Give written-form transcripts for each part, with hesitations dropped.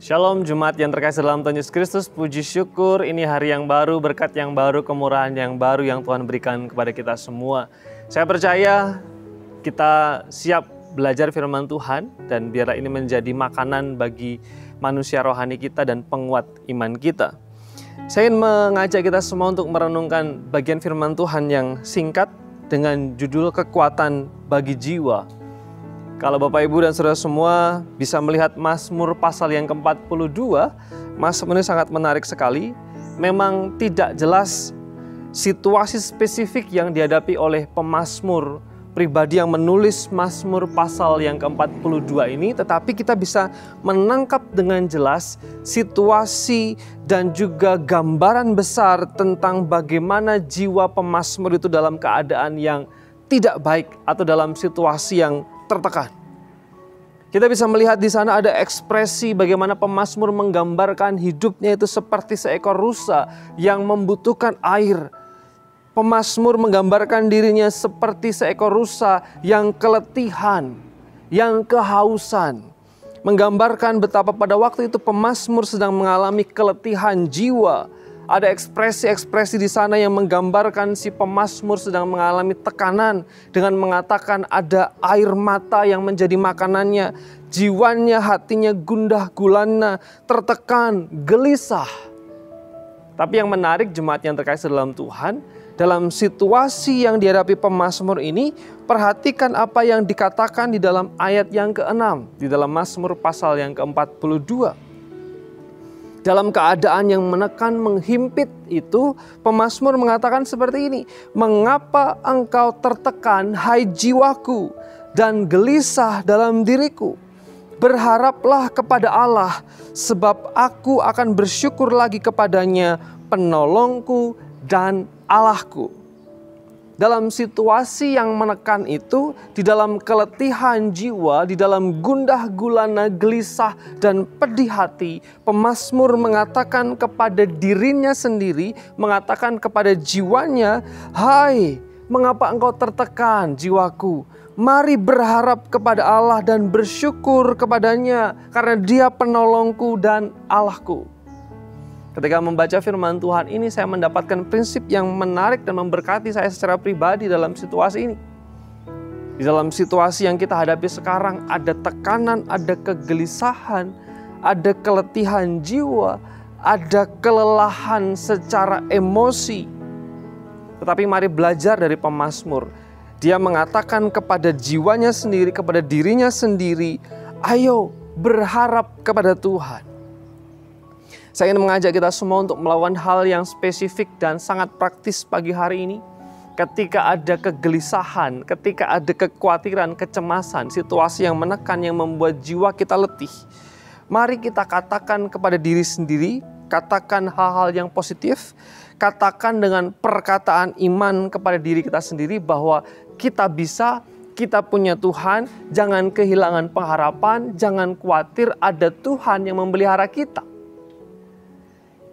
Shalom Jemaat yang terkasih dalam Tuhan Yesus Kristus, puji syukur ini hari yang baru, berkat yang baru, kemurahan yang baru yang Tuhan berikan kepada kita semua. Saya percaya kita siap belajar firman Tuhan dan biarlah ini menjadi makanan bagi manusia rohani kita dan penguat iman kita. Saya ingin mengajak kita semua untuk merenungkan bagian firman Tuhan yang singkat dengan judul kekuatan bagi jiwa. Kalau Bapak Ibu dan Saudara semua bisa melihat Mazmur pasal yang ke-42, Mazmur ini sangat menarik sekali. Memang tidak jelas situasi spesifik yang dihadapi oleh pemazmur pribadi yang menulis Mazmur pasal yang ke-42 ini, tetapi kita bisa menangkap dengan jelas situasi dan juga gambaran besar tentang bagaimana jiwa pemazmur itu dalam keadaan yang tidak baik atau dalam situasi yang tertekan. Kita bisa melihat di sana ada ekspresi bagaimana pemazmur menggambarkan hidupnya itu seperti seekor rusa yang membutuhkan air. Pemazmur menggambarkan dirinya seperti seekor rusa yang keletihan, yang kehausan. Menggambarkan betapa pada waktu itu pemazmur sedang mengalami keletihan jiwa. Ada ekspresi-ekspresi di sana yang menggambarkan si pemazmur sedang mengalami tekanan dengan mengatakan ada air mata yang menjadi makanannya. Jiwanya, hatinya gundah gulana, tertekan, gelisah. Tapi yang menarik jemaat yang terkasih dalam Tuhan, dalam situasi yang dihadapi pemazmur ini, perhatikan apa yang dikatakan di dalam ayat yang ke-6, di dalam Mazmur pasal yang ke-42. Dalam keadaan yang menekan, menghimpit itu, pemazmur mengatakan seperti ini. Mengapa engkau tertekan, hai jiwaku, dan gelisah dalam diriku? Berharaplah kepada Allah, sebab aku akan bersyukur lagi kepadanya, penolongku dan Allahku. Dalam situasi yang menekan itu, di dalam keletihan jiwa, di dalam gundah gulana, gelisah, dan pedih hati, pemazmur mengatakan kepada dirinya sendiri, mengatakan kepada jiwanya, hai, mengapa engkau tertekan jiwaku? Mari berharap kepada Allah dan bersyukur kepadanya, karena Dia penolongku dan Allahku. Ketika membaca firman Tuhan ini, saya mendapatkan prinsip yang menarik dan memberkati saya secara pribadi dalam situasi ini. Di dalam situasi yang kita hadapi sekarang, ada tekanan, ada kegelisahan, ada keletihan jiwa, ada kelelahan secara emosi. Tetapi mari belajar dari pemazmur. Dia mengatakan kepada jiwanya sendiri, kepada dirinya sendiri, ayo berharap kepada Tuhan. Saya ingin mengajak kita semua untuk melakukan hal yang spesifik dan sangat praktis pagi hari ini. Ketika ada kegelisahan, ketika ada kekhawatiran, kecemasan, situasi yang menekan yang membuat jiwa kita letih. Mari kita katakan kepada diri sendiri, katakan hal-hal yang positif, katakan dengan perkataan iman kepada diri kita sendiri bahwa kita bisa, kita punya Tuhan, jangan kehilangan pengharapan, jangan khawatir, ada Tuhan yang memelihara kita.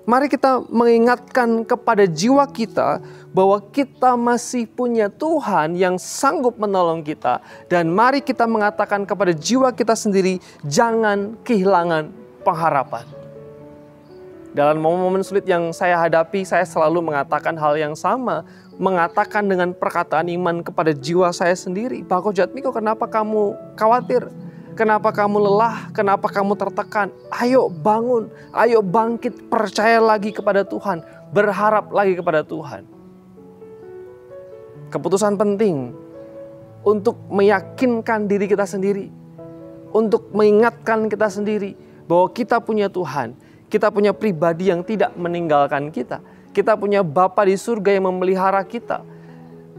Mari kita mengingatkan kepada jiwa kita bahwa kita masih punya Tuhan yang sanggup menolong kita. Dan mari kita mengatakan kepada jiwa kita sendiri, jangan kehilangan pengharapan. Dalam momen-momen sulit yang saya hadapi, saya selalu mengatakan hal yang sama. Mengatakan dengan perkataan iman kepada jiwa saya sendiri. Pak Ko Jatmiko, kenapa kamu khawatir? Kenapa kamu lelah? Kenapa kamu tertekan? Ayo bangun, ayo bangkit, percaya lagi kepada Tuhan, berharap lagi kepada Tuhan. Keputusan penting untuk meyakinkan diri kita sendiri, untuk mengingatkan kita sendiri bahwa kita punya Tuhan, kita punya pribadi yang tidak meninggalkan kita, kita punya Bapa di surga yang memelihara kita,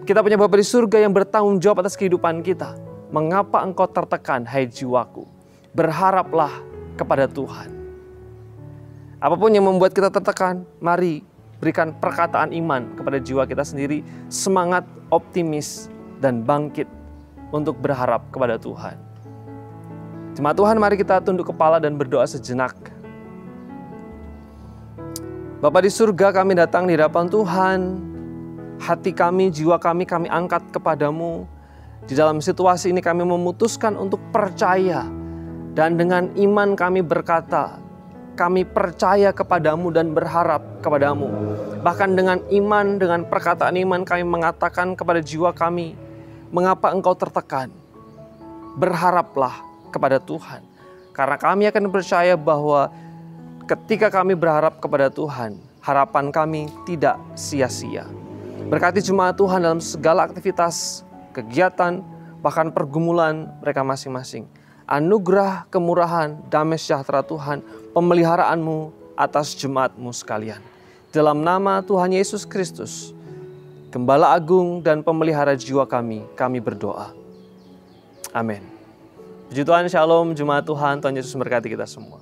kita punya Bapa di surga yang bertanggung jawab atas kehidupan kita. Mengapa engkau tertekan, hai jiwaku? Berharaplah kepada Tuhan. Apapun yang membuat kita tertekan, mari berikan perkataan iman kepada jiwa kita sendiri. Semangat, optimis, dan bangkit untuk berharap kepada Tuhan. Jemaat Tuhan, mari kita tunduk kepala dan berdoa sejenak. Bapa di surga, kami datang di hadapan Tuhan. Hati kami, jiwa kami angkat kepadamu. Di dalam situasi ini kami memutuskan untuk percaya. Dan dengan iman kami berkata, kami percaya kepadamu dan berharap kepadamu. Bahkan dengan iman, dengan perkataan iman kami mengatakan kepada jiwa kami, mengapa engkau tertekan? Berharaplah kepada Tuhan. Karena kami akan percaya bahwa ketika kami berharap kepada Tuhan, harapan kami tidak sia-sia. Berkati jemaat Tuhan dalam segala aktivitas, kegiatan, bahkan pergumulan mereka masing-masing. Anugerah, kemurahan, damai sejahtera Tuhan, pemeliharaanmu atas jemaatmu sekalian. Dalam nama Tuhan Yesus Kristus, Gembala Agung dan pemelihara jiwa kami berdoa. Amin. Puji Tuhan, Shalom, jemaat Tuhan, Tuhan Yesus memberkati kita semua.